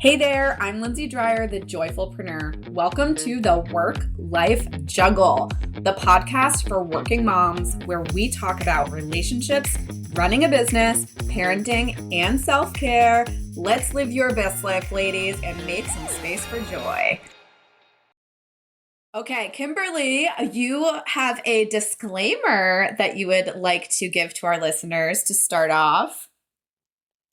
Hey there, I'm Lindsay Dreyer, the Joyfulpreneur. Welcome to the Work-Life Juggle, the podcast for working moms where we talk about relationships, running a business, parenting, and self-care. Let's live your best life, ladies, and make some space for joy. Okay, Kimberly, you have a disclaimer that you would like to give to our listeners to start off.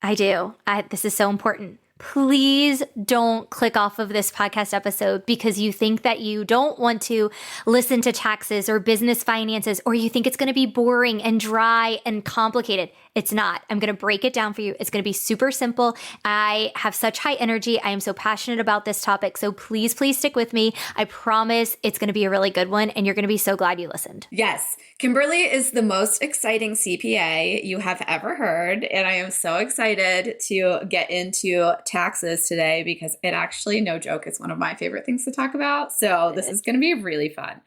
I do. This is so important. Please don't click off of this podcast episode because you think that you don't want to listen to taxes or business finances, or you think it's going to be boring and dry and complicated. It's not. I'm going to break it down for you. It's going to be super simple. I have such high energy. I am so passionate about this topic. So please stick with me. I promise it's going to be a really good one, and you're going to be so glad you listened. Yes. Kimberly is the most exciting CPA you have ever heard, and I am so excited to get into taxes today because it actually, no joke, is one of my favorite things to talk about. So this is going to be really fun.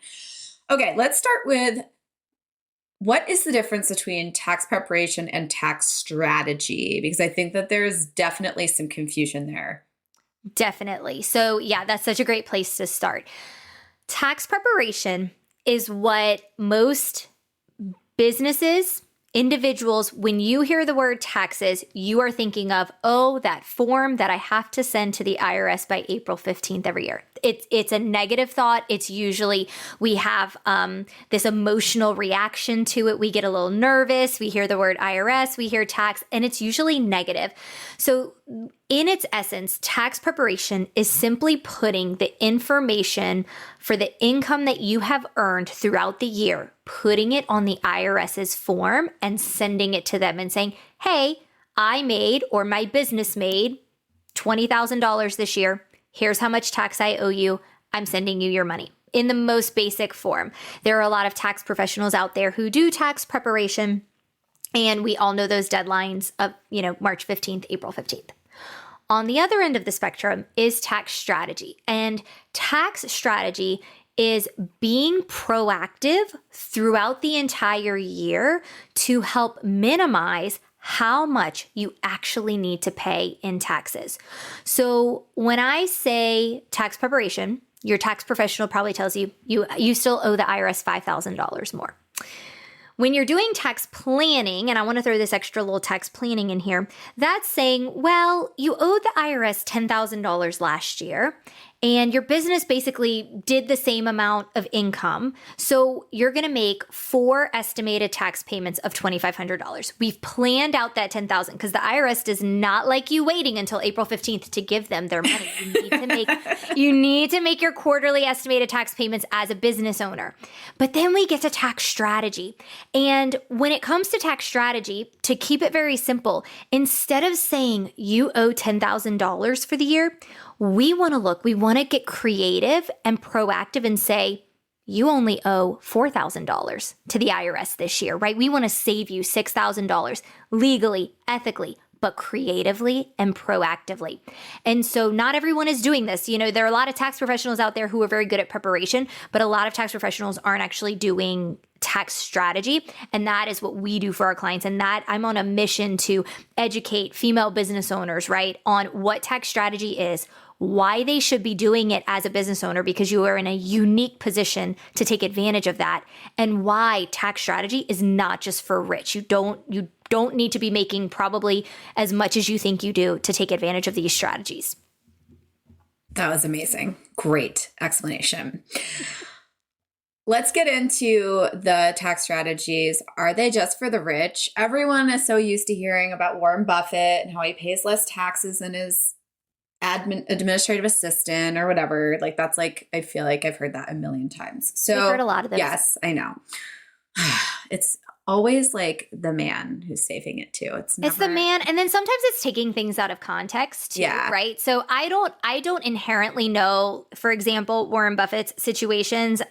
Okay, let's start with what is the difference between tax preparation and tax strategy? Because I think that there's definitely some confusion there. Definitely. So yeah, that's such a great place to start. Tax preparation is what most businesses, individuals, when you hear the word taxes, you are thinking of, oh, that form that I have to send to the IRS by April 15th every year. It's a negative thought. It's usually we have this emotional reaction to it. We get a little nervous. We hear the word IRS, we hear tax, and it's usually negative. So in its essence, tax preparation is simply putting the information for the income that you have earned throughout the year, putting it on the IRS's form and sending it to them and saying, hey, I made, or my business made $20,000 this year. Here's how much tax I owe you. I'm sending you your money in the most basic form. There are a lot of tax professionals out there who do tax preparation, and we all know those deadlines of, March 15th, April 15th. On the other end of the spectrum is tax strategy. And tax strategy is being proactive throughout the entire year to help minimize how much you actually need to pay in taxes. So when I say tax preparation, your tax professional probably tells you, you still owe the IRS $5,000 more. When you're doing tax planning, and I want to throw this extra little tax planning in here, that's saying, well, you owed the IRS $10,000 last year, and your business basically did the same amount of income. So you're going to make 4 estimated tax payments of $2,500. We've planned out that $10,000 because the IRS does not like you waiting until April 15th to give them their money. You need to make your quarterly estimated tax payments as a business owner. But then we get to tax strategy. And when it comes to tax strategy, to keep it very simple, instead of saying you owe $10,000 for the year, we want to get creative and proactive and say, you only owe $4,000 to the IRS this year, right? We want to save you $6,000 legally, ethically, but creatively and proactively. And so not everyone is doing this. There are a lot of tax professionals out there who are very good at preparation, but a lot of tax professionals aren't actually doing tax strategy. And that is what we do for our clients. And that I'm on a mission to educate female business owners, right, on what tax strategy is, why they should be doing it as a business owner, because you are in a unique position to take advantage of that, and why tax strategy is not just for rich. You don't need to be making probably as much as you think you do to take advantage of these strategies. That was amazing. Great explanation. Let's get into the tax strategies. Are they just for the rich? Everyone is so used to hearing about Warren Buffett and how he pays less taxes than his administrative assistant or whatever. I feel like I've heard that a million times. So We've heard a lot of those. Yes, I know. It's always like the man who's saving it too. It's the man, and then sometimes it's taking things out of context too, right? So I don't inherently know, for example, Warren Buffett's situations.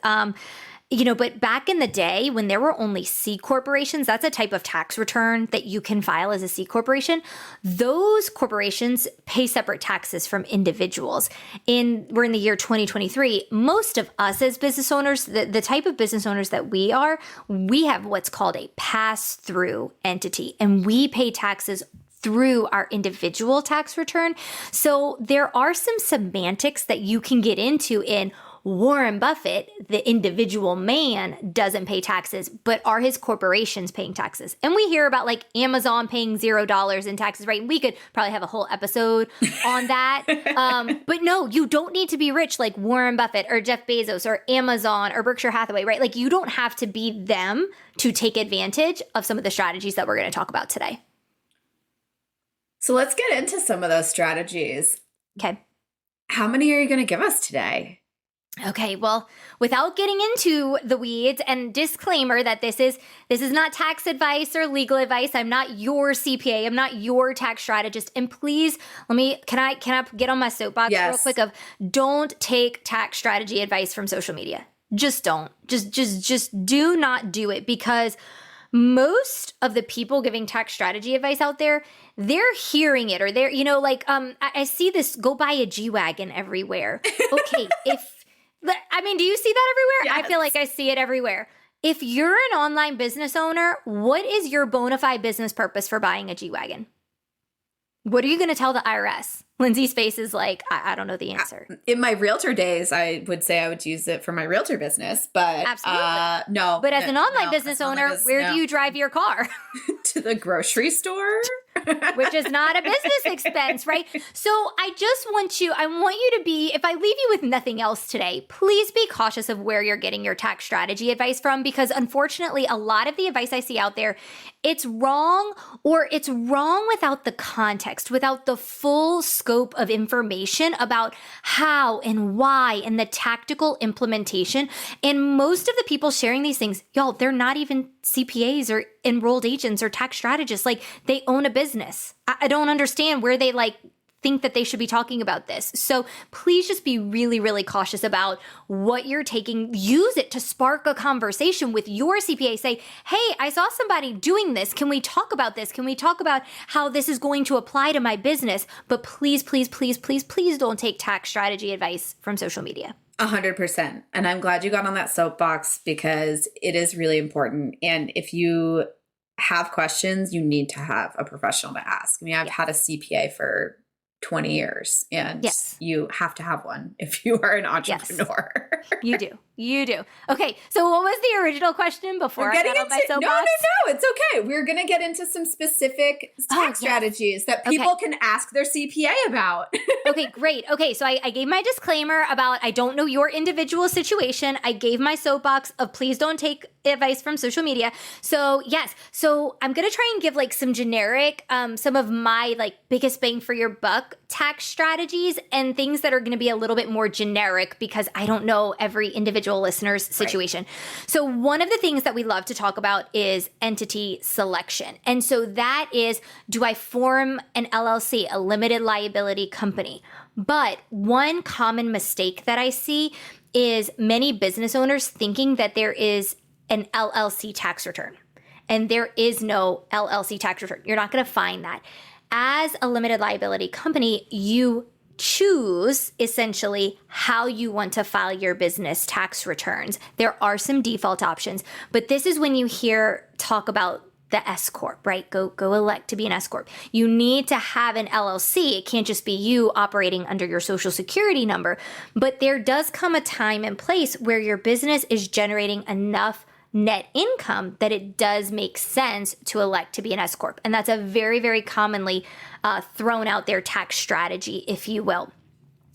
But back in the day when there were only C corporations, that's a type of tax return that you can file as a C corporation. Those corporations pay separate taxes from individuals. We're in the year 2023. Most of us as business owners, the type of business owners that we have what's called a pass-through entity, and we pay taxes through our individual tax return. So there are some semantics that you can get into in Warren Buffett, the individual man, doesn't pay taxes, but are his corporations paying taxes? And we hear about like Amazon paying $0 in taxes, right? And we could probably have a whole episode on that. But no, you don't need to be rich like Warren Buffett or Jeff Bezos or Amazon or Berkshire Hathaway, right? Like you don't have to be them to take advantage of some of the strategies that we're going to talk about today. So let's get into some of those strategies. Okay. How many are you going to give us today? Okay, well, without getting into the weeds, and disclaimer that this is not tax advice or legal advice. I'm not your CPA. I'm not your tax strategist. And please, can I get on my soapbox real quick of don't take tax strategy advice from social media. Just don't. Just do not do it, because most of the people giving tax strategy advice out there, they're hearing it, or they're, I see this, go buy a G-Wagon everywhere. Okay, do you see that everywhere? Yes. I feel like I see it everywhere. If you're an online business owner, what is your bona fide business purpose for buying a G-Wagon? What are you going to tell the IRS? Lindsay's face is like, I don't know the answer. In my realtor days, I would say I would use it for my realtor business, but absolutely no. But as an online business owner, where do you drive your car? To the grocery store. Which is not a business expense, right? So I want you to be, if I leave you with nothing else today, please be cautious of where you're getting your tax strategy advice from, because unfortunately, a lot of the advice I see out there, it's wrong, or it's wrong without the context, without the full scope of information about how and why and the tactical implementation. And most of the people sharing these things, y'all, they're not even CPAs or enrolled agents or tax strategists. Like, they own a business. I don't understand where they think that they should be talking about this. So please just be really, really cautious about what you're taking. Use it to spark a conversation with your CPA. Say, hey, I saw somebody doing this. Can we talk about this? Can we talk about how this is going to apply to my business? But please, please, please, please, please don't take tax strategy advice from social media. 100%. And I'm glad you got on that soapbox, because it is really important. And if you have questions, you need to have a professional to ask. I mean, I've had a CPA for 20 years, and you have to have one if you are an entrepreneur. Yes. You do. Okay, so what was the original question before I got on my soapbox? No, it's okay. We're going to get into some specific tax strategies that people can ask their CPA about. Okay, great. Okay, so I gave my disclaimer about I don't know your individual situation. I gave my soapbox of please don't take advice from social media. So yes, so I'm going to try and give some generic, some of my biggest bang for your buck tax strategies, and things that are going to be a little bit more generic, because I don't know every individual listener's situation. Right. So one of the things that we love to talk about is entity selection. And so that is, do I form an LLC, a limited liability company? But one common mistake that I see is many business owners thinking that there is an LLC tax return. And there is no LLC tax return. You're not going to find that. As a limited liability company, you choose essentially how you want to file your business tax returns. There are some default options, but this is when you hear talk about the S Corp, right? Go elect to be an S Corp. You need to have an LLC. It can't just be you operating under your social security number, but there does come a time and place where your business is generating enough net income that it does make sense to elect to be an S Corp. And that's a very, very commonly thrown out there tax strategy, if you will.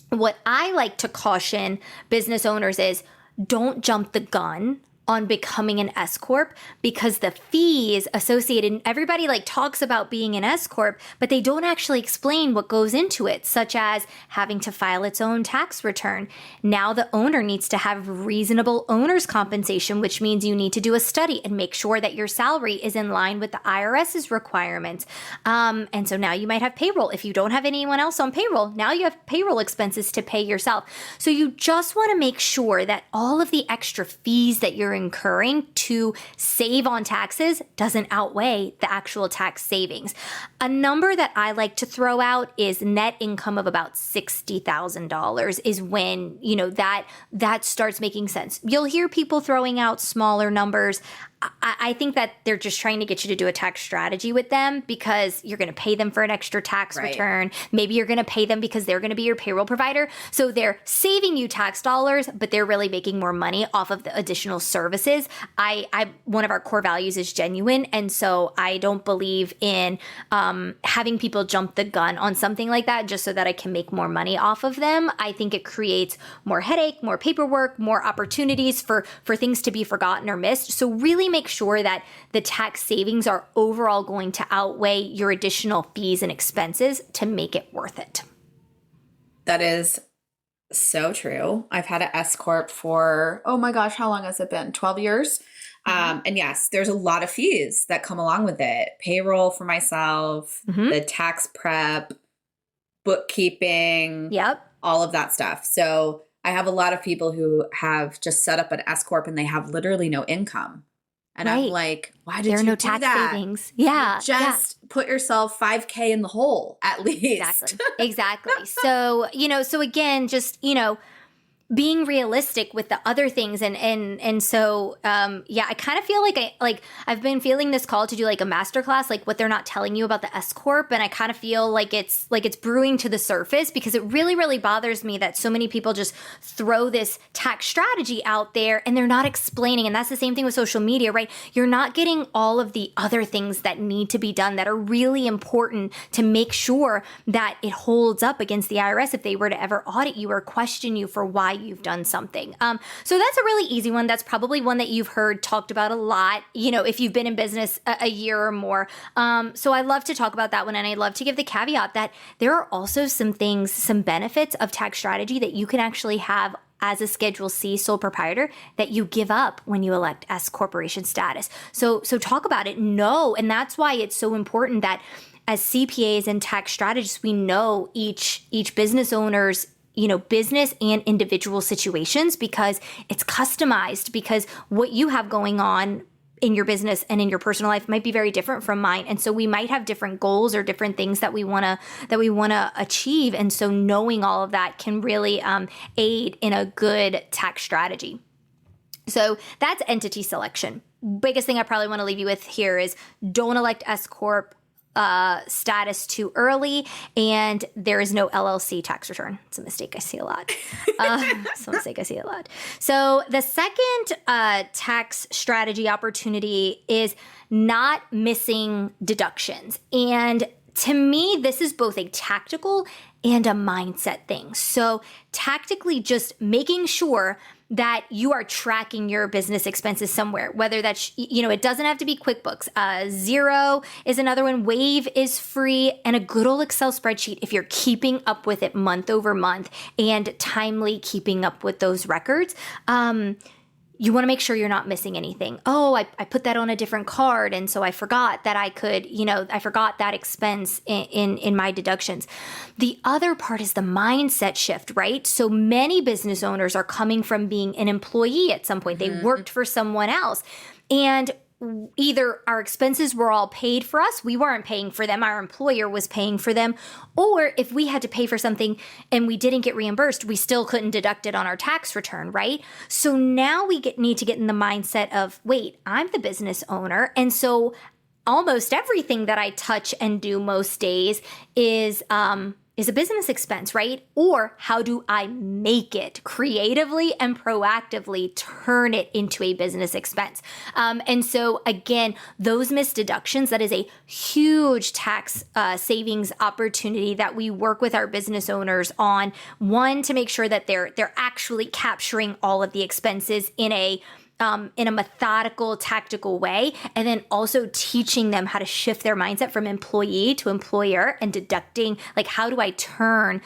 What I like to caution business owners is don't jump the gun on becoming an S Corp, because the fees associated, and everybody talks about being an S Corp, but they don't actually explain what goes into it, such as having to file its own tax return. Now the owner needs to have reasonable owner's compensation, which means you need to do a study and make sure that your salary is in line with the IRS's requirements. And so now you might have payroll. If you don't have anyone else on payroll, now you have payroll expenses to pay yourself. So you just want to make sure that all of the extra fees that you're incurring to save on taxes doesn't outweigh the actual tax savings. A number that I like to throw out is net income of about $60,000 is when, that starts making sense. You'll hear people throwing out smaller numbers. I think that they're just trying to get you to do a tax strategy with them because you're going to pay them for an extra tax return. Maybe you're going to pay them because they're going to be your payroll provider. So they're saving you tax dollars, but they're really making more money off of the additional services. One of our core values is genuine. And so I don't believe in having people jump the gun on something like that just so that I can make more money off of them. I think it creates more headache, more paperwork, more opportunities for things to be forgotten or missed. So really make sure that the tax savings are overall going to outweigh your additional fees and expenses to make it worth it. That is so true. I've had an S Corp for, oh my gosh, how long has it been? 12 years. And yes, there's a lot of fees that come along with it. Payroll for myself, the tax prep, bookkeeping, all of that stuff. So I have a lot of people who have just set up an S Corp and they have literally no income. And I'm like, why did you do tax that? Savings. Yeah. Just put yourself $5,000 in the hole at least. Exactly. So, so again, just, being realistic with the other things. And so, I kind of feel like I've been feeling this call to do like a masterclass, like what they're not telling you about the S Corp. And I kind of feel like it's brewing to the surface because it really, really bothers me that so many people just throw this tax strategy out there and they're not explaining. And that's the same thing with social media, right? You're not getting all of the other things that need to be done that are really important to make sure that it holds up against the IRS if they were to ever audit you or question you for why you've done something. So that's a really easy one. That's probably one that you've heard talked about a lot, if you've been in business a year or more. So I love to talk about that one. And I love to give the caveat that there are also some benefits of tax strategy that you can actually have as a Schedule C sole proprietor that you give up when you elect S corporation status. So talk about it. No. And that's why it's so important that as CPAs and tax strategists, we know each business owner's business and individual situations because it's customized, because what you have going on in your business and in your personal life might be very different from mine. And so we might have different goals or different things that we want to achieve. And so knowing all of that can really aid in a good tax strategy. So that's entity selection. Biggest thing I probably want to leave you with here is don't elect S Corp status too early, and there is no LLC tax return. It's a mistake I see a lot. So the second tax strategy opportunity is not missing deductions. And to me, this is both a tactical and a mindset thing. So tactically, just making sure that you are tracking your business expenses somewhere, whether that's, it doesn't have to be QuickBooks. Xero is another one. Wave is free, and a good old Excel spreadsheet if you're keeping up with it month over month and timely keeping up with those records. You want to make sure you're not missing anything. Oh, I put that on a different card, and so I forgot that I could, I forgot that expense in my deductions. The other part is the mindset shift, right? So many business owners are coming from being an employee at some point. They worked for someone else, and either our expenses were all paid for us, we weren't paying for them, our employer was paying for them, or if we had to pay for something and we didn't get reimbursed, we still couldn't deduct it on our tax return, right? So now we need to get in the mindset of, wait, I'm the business owner, and so almost everything that I touch and do most days is a business expense, right? Or how do I make it creatively and proactively turn it into a business expense? And so again, those missed deductions, that is a huge tax savings opportunity that we work with our business owners on. One, to make sure that they're actually capturing all of the expenses in a methodical, tactical way, and then also teaching them how to shift their mindset from employee to employer and deducting, like, how do I turn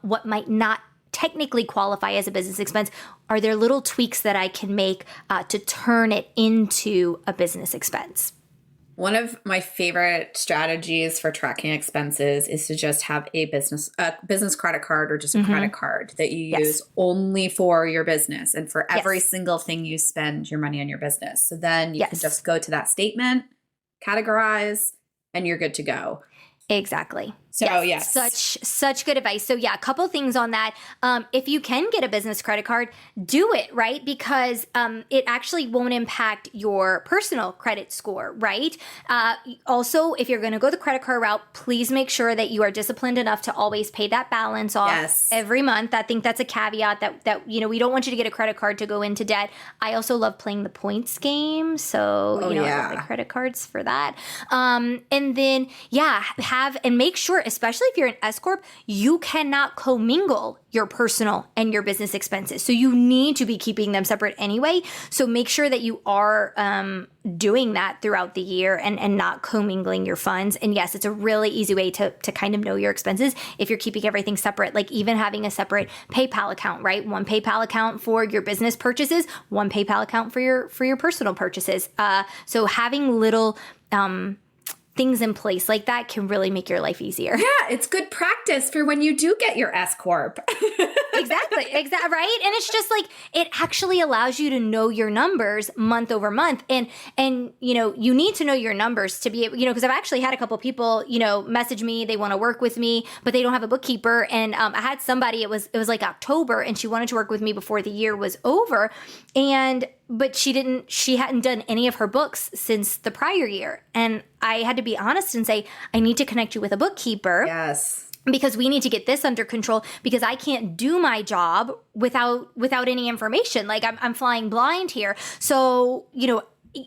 what might not technically qualify as a business expense? Are there little tweaks that I can make to turn it into a business expense? One of my favorite strategies for tracking expenses is to just have a business credit card or just a credit card that you use only for your business and for every single thing you spend your money on your business. So then you can just go to that statement, categorize, and you're good to go. Exactly. So yes. Such good advice. So yeah, a couple things on that. If you can get a business credit card, do it, right? Because it actually won't impact your personal credit score, right? Also, if you're going to go the credit card route, please make sure that you are disciplined enough to always pay that balance off every month. I think that's a caveat that we don't want you to get a credit card to go into debt. I also love playing the points game. So, I love the credit cards for that. And then, make sure, especially if you're an S Corp, you cannot commingle your personal and your business expenses. So you need to be keeping them separate anyway. So make sure that you are doing that throughout the year and not commingling your funds. And yes, it's a really easy way to kind of know your expenses if you're keeping everything separate, like even having a separate PayPal account, right? One PayPal account for your business purchases, one PayPal account for your personal purchases. So having little things in place like that can really make your life easier. Yeah, it's good practice for when you do get your S Corp. Exactly, right? And it's just like, it actually allows you to know your numbers month over month. And you need to know your numbers to be able, because I've actually had a couple people, message me, they want to work with me, but they don't have a bookkeeper. And I had somebody, it was like October, and she wanted to work with me before the year was over. But she hadn't done any of her books since the prior year. And I had to be honest and say, I need to connect you with a bookkeeper. Yes. Because we need to get this under control, because I can't do my job without any information. Like I'm flying blind here. So,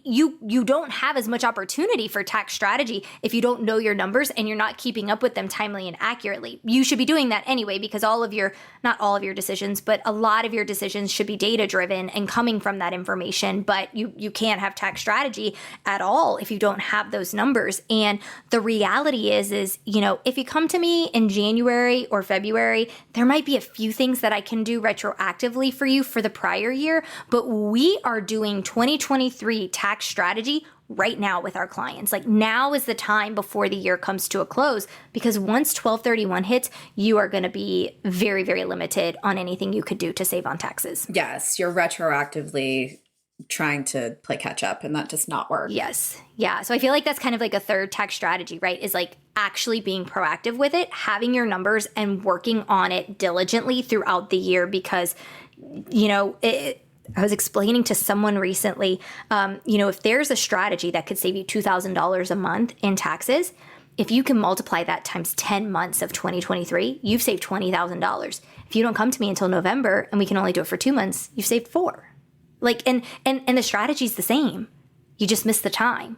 you don't have as much opportunity for tax strategy if you don't know your numbers and you're not keeping up with them timely and accurately. You should be doing that anyway, because not all of your decisions, but a lot of your decisions should be data driven and coming from that information. But you can't have tax strategy at all if you don't have those numbers. And the reality is, if you come to me in January or February, there might be a few things that I can do retroactively for you for the prior year, but we are doing 2023 tax strategy right now with our clients. Like, now is the time before the year comes to a close, because once 12/31 hits, you are going to be very, very limited on anything you could do to save on taxes. Yes, you're retroactively trying to play catch up, and that does not work. Yes. Yeah. So I feel like that's kind of like a third tax strategy, right? Is like actually being proactive with it, having your numbers and working on it diligently throughout the year, because, I was explaining to someone recently, if there's a strategy that could save you $2,000 a month in taxes, if you can multiply that times 10 months of 2023, you've saved $20,000. If you don't come to me until November and we can only do it for 2 months, you've saved 4. Like, and the strategy's the same. You just missed the time.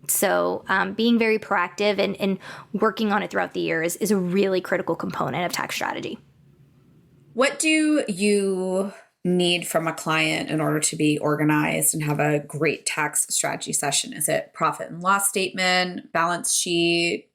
So being very proactive and working on it throughout the year is a really critical component of tax strategy. What do you need from a client in order to be organized and have a great tax strategy session? Is it profit and loss statement, balance sheet?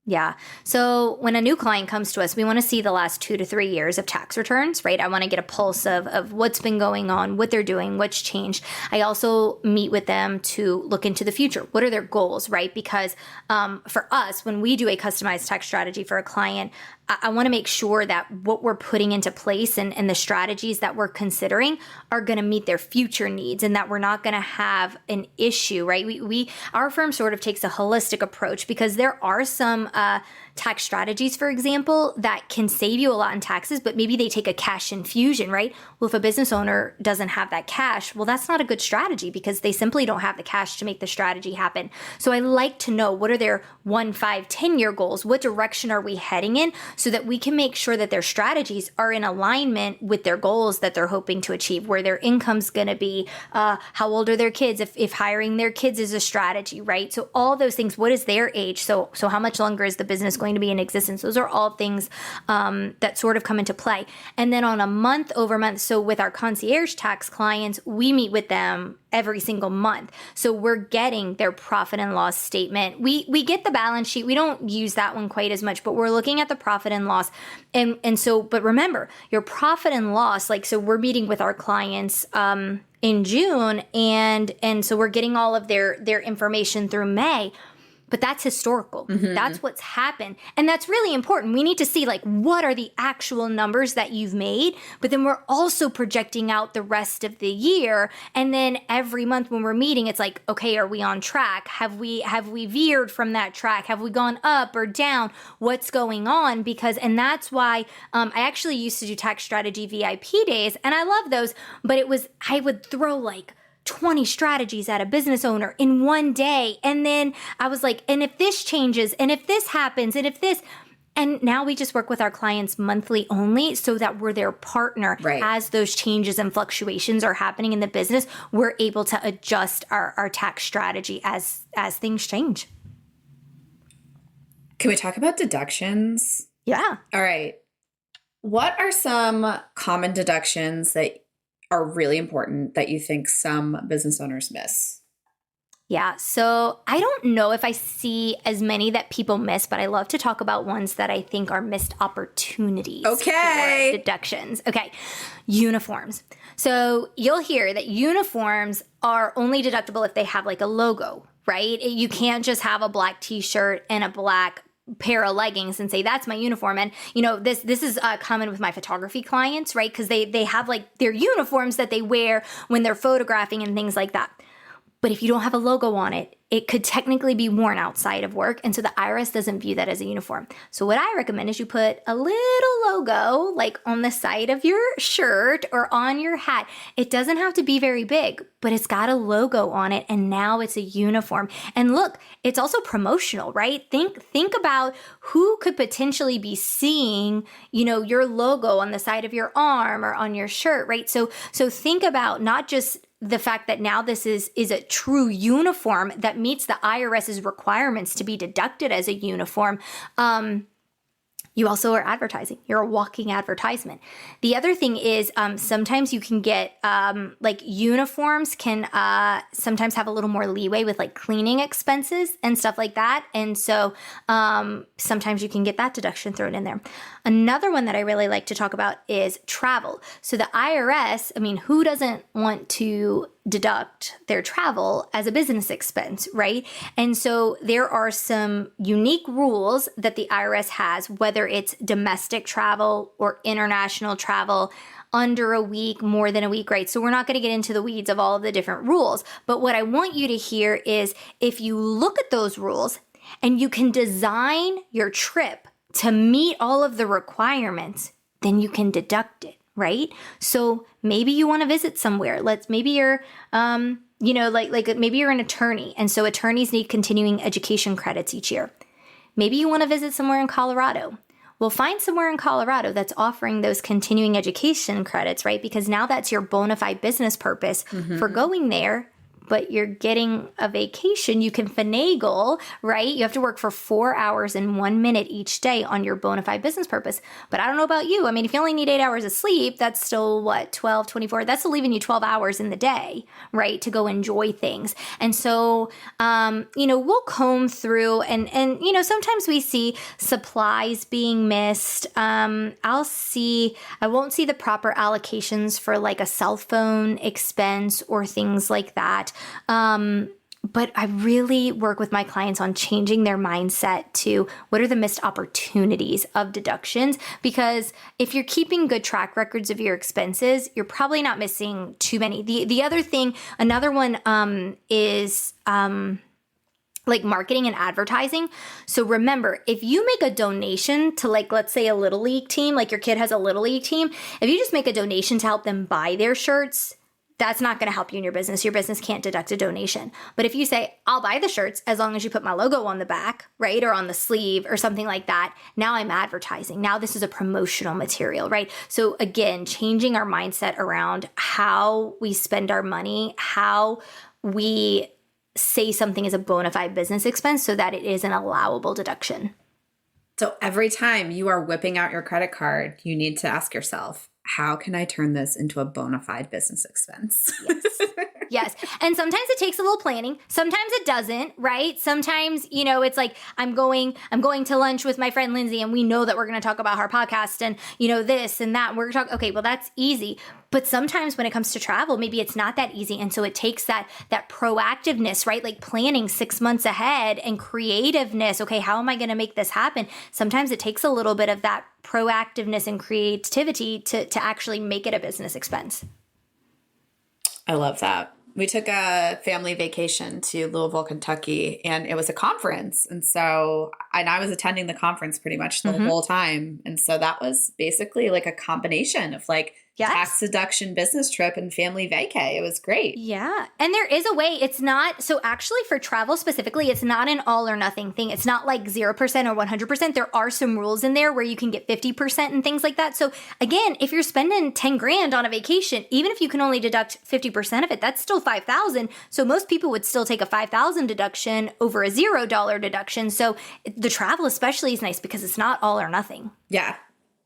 Yeah. So when a new client comes to us, we want to see the last 2 to 3 years of tax returns, right? I want to get a pulse of what's been going on, what they're doing, what's changed. I also meet with them to look into the future. What are their goals, right? Because for us, when we do a customized tax strategy for a client, I want to make sure that what we're putting into place and the strategies that we're considering are going to meet their future needs, and that we're not going to have an issue, right? Our firm sort of takes a holistic approach, because there are some tax strategies, for example, that can save you a lot in taxes, but maybe they take a cash infusion, right? Well, if a business owner doesn't have that cash, well, that's not a good strategy, because they simply don't have the cash to make the strategy happen. So I like to know, what are their 1, 5, 10-year goals? What direction are we heading in, so that we can make sure that their strategies are in alignment with their goals that they're hoping to achieve, where their income's going to be, how old are their kids, if hiring their kids is a strategy, right? So all those things, what is their age? So how much longer is the business going going to be in existence. Those are all things that sort of come into play. And then on a month over month, so with our concierge tax clients, we meet with them every single month. So we're getting their profit and loss statement. We get the balance sheet. We don't use that one quite as much, but we're looking at the profit and loss. And so, but remember, your profit and loss, like, so we're meeting with our clients in June, and so we're getting all of their information through May. But that's historical. That's what's happened. And that's really important. We need to see, like, what are the actual numbers that you've made? But then we're also projecting out the rest of the year. And then every month when we're meeting, it's like, okay, are we on track? Have we veered from that track? Have we gone up or down? What's going on? Because, and that's why I actually used to do tax strategy VIP days, and I love those. But I would throw like 20 strategies at a business owner in one day. And then I was like, and if this changes, and if this happens, and if this, and now we just work with our clients monthly only so that we're their partner. Right. As those changes and fluctuations are happening in the business, we're able to adjust our tax strategy as things change. Can we talk about deductions? Yeah. All right. What are some common deductions that are really important that you think some business owners miss? Yeah, so I don't know if I see as many that people miss, but I love to talk about ones that I think are missed opportunities for deductions. Okay, uniforms. So you'll hear that uniforms are only deductible if they have like a logo, right? You can't just have a black t-shirt and a black pair of leggings and say that's my uniform. And this is common with my photography clients, right? Because they have like their uniforms that they wear when they're photographing and things like that. But if you don't have a logo on it, it could technically be worn outside of work. And so the IRS doesn't view that as a uniform. So what I recommend is you put a little logo like on the side of your shirt or on your hat. It doesn't have to be very big, but it's got a logo on it. And now it's a uniform. And look, it's also promotional, right? Think about who could potentially be seeing, your logo on the side of your arm or on your shirt, right? So think about not just the fact that now this is a true uniform that meets the IRS's requirements to be deducted as a uniform. You also are advertising. You're a walking advertisement. The other thing is sometimes you can get like uniforms can sometimes have a little more leeway with like cleaning expenses and stuff like that. And so sometimes you can get that deduction thrown in there. Another one that I really like to talk about is travel. So the IRS, who doesn't want to deduct their travel as a business expense, right? And so there are some unique rules that the IRS has, whether it's domestic travel or international travel, under a week, more than a week, right? So we're not going to get into the weeds of all of the different rules. But what I want you to hear is if you look at those rules and you can design your trip to meet all of the requirements, then you can deduct it. Right? So maybe you want to visit somewhere. Maybe you're, maybe you're an attorney. And so attorneys need continuing education credits each year. Maybe you want to visit somewhere in Colorado. Well, find somewhere in Colorado that's offering those continuing education credits, right? Because now that's your bona fide business purpose for going there. But you're getting a vacation, you can finagle, right? You have to work for 4 hours and 1 minute each day on your bona fide business purpose. But I don't know about you. If you only need 8 hours of sleep, that's still 12, 24. That's still leaving you 12 hours in the day, right? To go enjoy things. And so, we'll comb through and sometimes we see supplies being missed. I won't see the proper allocations for like a cell phone expense or things like that. But I really work with my clients on changing their mindset to what are the missed opportunities of deductions? Because if you're keeping good track records of your expenses, you're probably not missing too many. The other thing, another one is like marketing and advertising. So remember, if you make a donation to like, let's say a Little League team, like your kid has a Little League team, if you just make a donation to help them buy their shirts, that's not going to help you in your business. Your business can't deduct a donation. But if you say, I'll buy the shirts as long as you put my logo on the back, right? Or on the sleeve or something like that. Now I'm advertising. Now this is a promotional material, right? So again, changing our mindset around how we spend our money, how we say something is a bona fide business expense so that it is an allowable deduction. So every time you are whipping out your credit card, you need to ask yourself, how can I turn this into a bona fide business expense? Yes. Yes. And sometimes it takes a little planning. Sometimes it doesn't, right? Sometimes, it's like I'm going to lunch with my friend Lindsay and we know that we're going to talk about our podcast and, this and that. And we're going to talk, okay, well, that's easy. But sometimes when it comes to travel, maybe it's not that easy. And so it takes that proactiveness, right? Like planning 6 months ahead and creativeness. Okay, how am I going to make this happen? Sometimes it takes a little bit of that proactiveness and creativity to actually make it a business expense. I love that. We took a family vacation to Louisville, Kentucky, and it was a conference. And I was attending the conference pretty much the whole time. And so that was basically like a combination of like tax deduction business trip and family vacay. It was great. Yeah. And there is a way. It's not, so actually for travel specifically, it's not an all or nothing thing. It's not like 0% or 100%. There are some rules in there where you can get 50% and things like that. So again, if you're spending 10 grand on a vacation, even if you can only deduct 50% of it, that's still 5,000. So most people would still take a 5,000 deduction over a $0 deduction. So the travel especially is nice because it's not all or nothing. Yeah.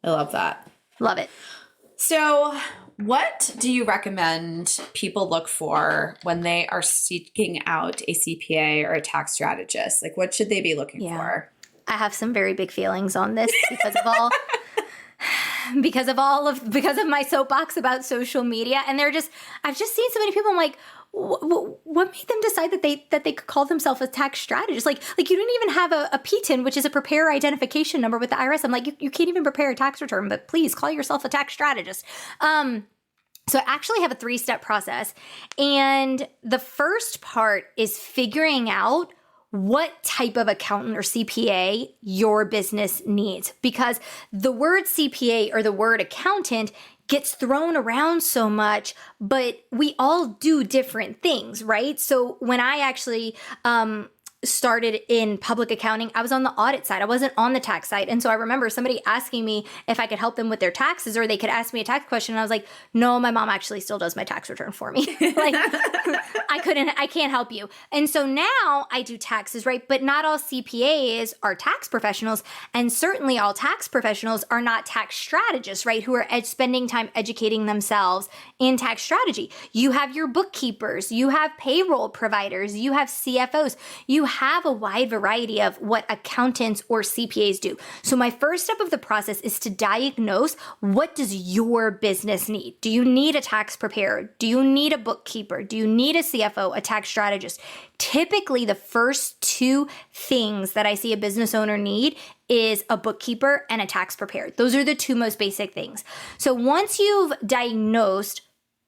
I love that. Love it. So what do you recommend people look for when they are seeking out a CPA or a tax strategist? Like, what should they be looking for? I have some very big feelings on this because of my soapbox about social media. And I've just seen so many people. I'm like, what made them decide that they could call themselves a tax strategist? Like you didn't even have a PTIN, which is a preparer identification number with the IRS. I'm like, you can't even prepare a tax return, but please call yourself a tax strategist. So I actually have a 3-step process. And the first part is figuring out what type of accountant or CPA your business needs. Because the word CPA or the word accountant gets thrown around so much, but we all do different things, right? So when I actually started in public accounting, I was on the audit side. I wasn't on the tax side. And so I remember somebody asking me if I could help them with their taxes, or they could ask me a tax question. And I was like, no, my mom actually still does my tax return for me. Like I can't help you. And so now I do taxes, right? But not all CPAs are tax professionals. And certainly all tax professionals are not tax strategists, right? Who are spending time educating themselves in tax strategy. You have your bookkeepers, you have payroll providers, you have CFOs, you have a wide variety of what accountants or CPAs do. So my first step of the process is to diagnose, what does your business need? Do you need a tax preparer? Do you need a bookkeeper? Do you need a CFO, a tax strategist? Typically, the first 2 things that I see a business owner need is a bookkeeper and a tax preparer. Those are the 2 most basic things. So once you've diagnosed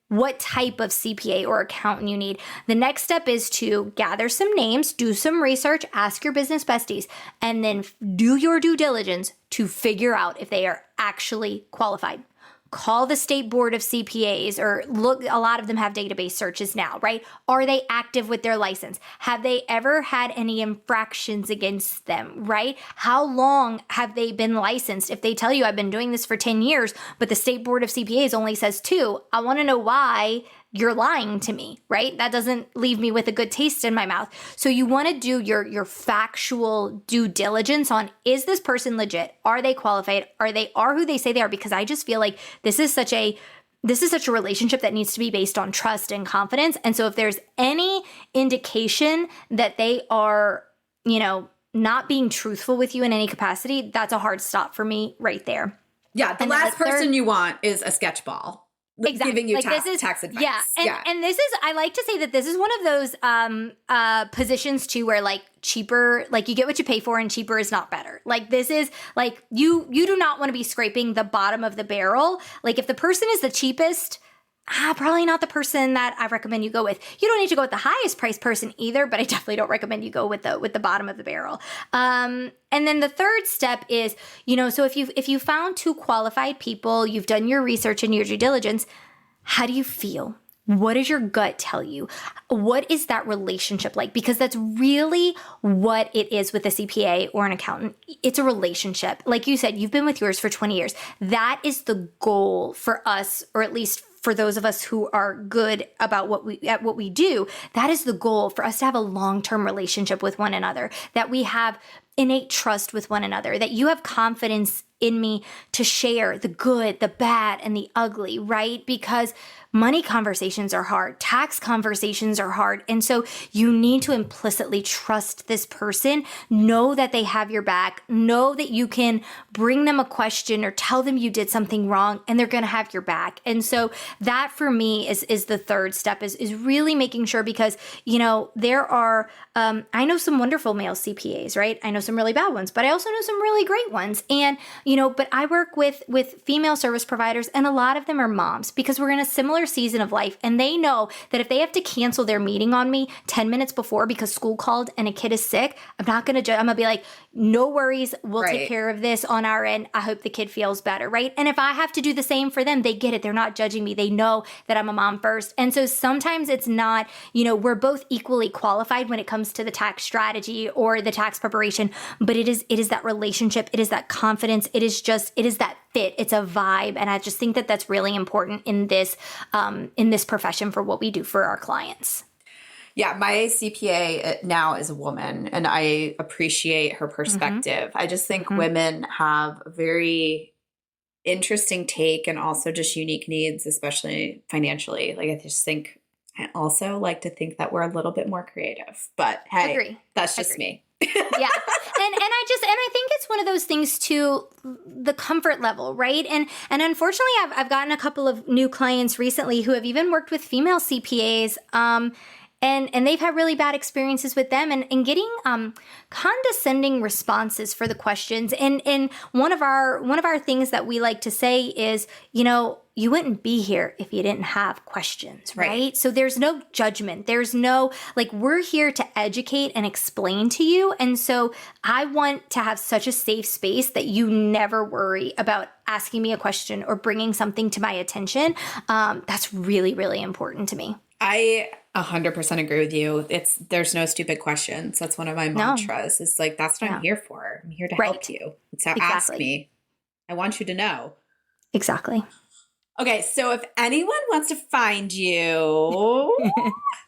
what type of CPA or accountant you need, the next step is to gather some names, do some research, ask your business besties, and then do your due diligence to figure out if they are actually qualified. Call the state board of CPAs, or look, a lot of them have database searches now, right? Are they active with their license? Have they ever had any infractions against them, right? How long have they been licensed? If they tell you I've been doing this for 10 years, but the state board of CPAs only says 2, I want to know why you're lying to me, right? That doesn't leave me with a good taste in my mouth. So you want to do your factual due diligence on, is this person legit? Are they qualified? Are who they say they are? Because I just feel like this is such a relationship that needs to be based on trust and confidence. And so if there's any indication that they are, not being truthful with you in any capacity, that's a hard stop for me right there. Yeah. The last person you want is a sketchball. Exactly. Giving you tax advice. Yeah. And this is, I like to say that this is one of those positions too, where like cheaper, like you get what you pay for, and cheaper is not better. Like this is like, you do not want to be scraping the bottom of the barrel. Like if the person is the cheapest, probably not the person that I recommend you go with. You don't need to go with the highest price person either, but I definitely don't recommend you go with the bottom of the barrel. And then the third step is, so if you found 2 qualified people, you've done your research and your due diligence, how do you feel? What does your gut tell you? What is that relationship like? Because that's really what it is with a CPA or an accountant. It's a relationship. Like you said, you've been with yours for 20 years. That is the goal for us, or at least for those of us who are good about what we do, that is the goal, for us to have a long-term relationship with one another, that we have innate trust with one another, that you have confidence in me to share the good, the bad, and the ugly, right? Because money conversations are hard. Tax conversations are hard. And so you need to implicitly trust this person, know that they have your back, know that you can bring them a question or tell them you did something wrong and they're going to have your back. And so that for me is the third step, is really making sure, because, there are, I know some wonderful male CPAs, right? I know some really bad ones, but I also know some really great ones. And, but I work with female service providers, and a lot of them are moms, because we're in a similar season of life, and they know that if they have to cancel their meeting on me 10 minutes before because school called and a kid is sick, I'm not going to judge. I'm going to be like, no worries. We'll take care of this on our end. I hope the kid feels better, right? And if I have to do the same for them, they get it. They're not judging me. They know that I'm a mom first. And so sometimes it's not, we're both equally qualified when it comes to the tax strategy or the tax preparation, but it is that relationship. It is that confidence. It is that fit. It's a vibe. And I just think that that's really important in this profession for what we do for our clients. Yeah, my CPA now is a woman, and I appreciate her perspective. I just think women have a very interesting take and also just unique needs, especially financially. Like, I just think, I also like to think that we're a little bit more creative, but hey, that's just me. Yeah. And I think it's one of those things too, the comfort level, right? And unfortunately, I've gotten a couple of new clients recently who have even worked with female CPAs, and they've had really bad experiences with them, and getting condescending responses for the questions. And one of our things that we like to say is, you wouldn't be here if you didn't have questions, right? So there's no judgment. There's no, we're here to educate and explain to you. And so I want to have such a safe space that you never worry about asking me a question or bringing something to my attention. That's really, really important to me. I 100% agree with you. There's no stupid questions. That's one of my mantras. It's like, that's what I'm here for. I'm here to help you. So ask me. I want you to know. Exactly. Okay, so if anyone wants to find you,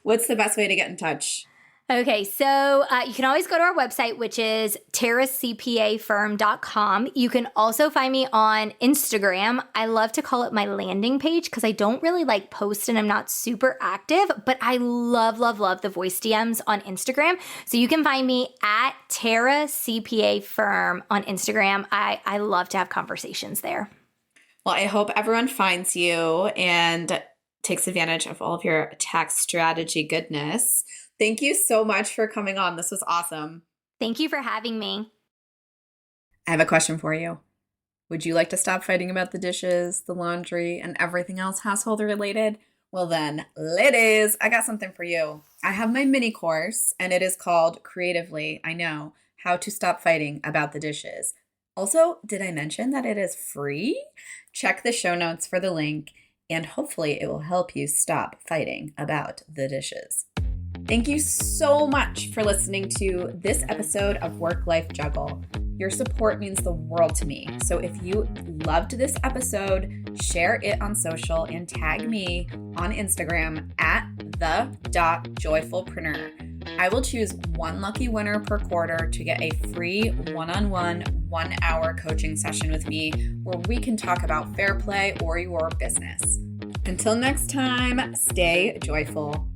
what's the best way to get in touch? Okay, so you can always go to our website, which is taracpafirm.com. You can also find me on Instagram. I love to call it my landing page because I don't really post and I'm not super active, but I love, love, love the voice DMs on Instagram. So you can find me at Tara CPA Firm on Instagram. I love to have conversations there. Well, I hope everyone finds you and takes advantage of all of your tax strategy goodness. Thank you so much for coming on. This was awesome. Thank you for having me. I have a question for you. Would you like to stop fighting about the dishes, the laundry, and everything else household related? Well then, ladies, I got something for you. I have my mini course, and it is called Creatively, I Know, How to Stop Fighting About the Dishes. Also, did I mention that it is free? Check the show notes for the link, and hopefully it will help you stop fighting about the dishes. Thank you so much for listening to this episode of Work Life Juggle. Your support means the world to me. So if you loved this episode, share it on social and tag me on Instagram at the.joyfulpreneur. I will choose one lucky winner per quarter to get a free one-on-one 1-hour coaching session with me where we can talk about fair play or your business. Until next time, stay joyful.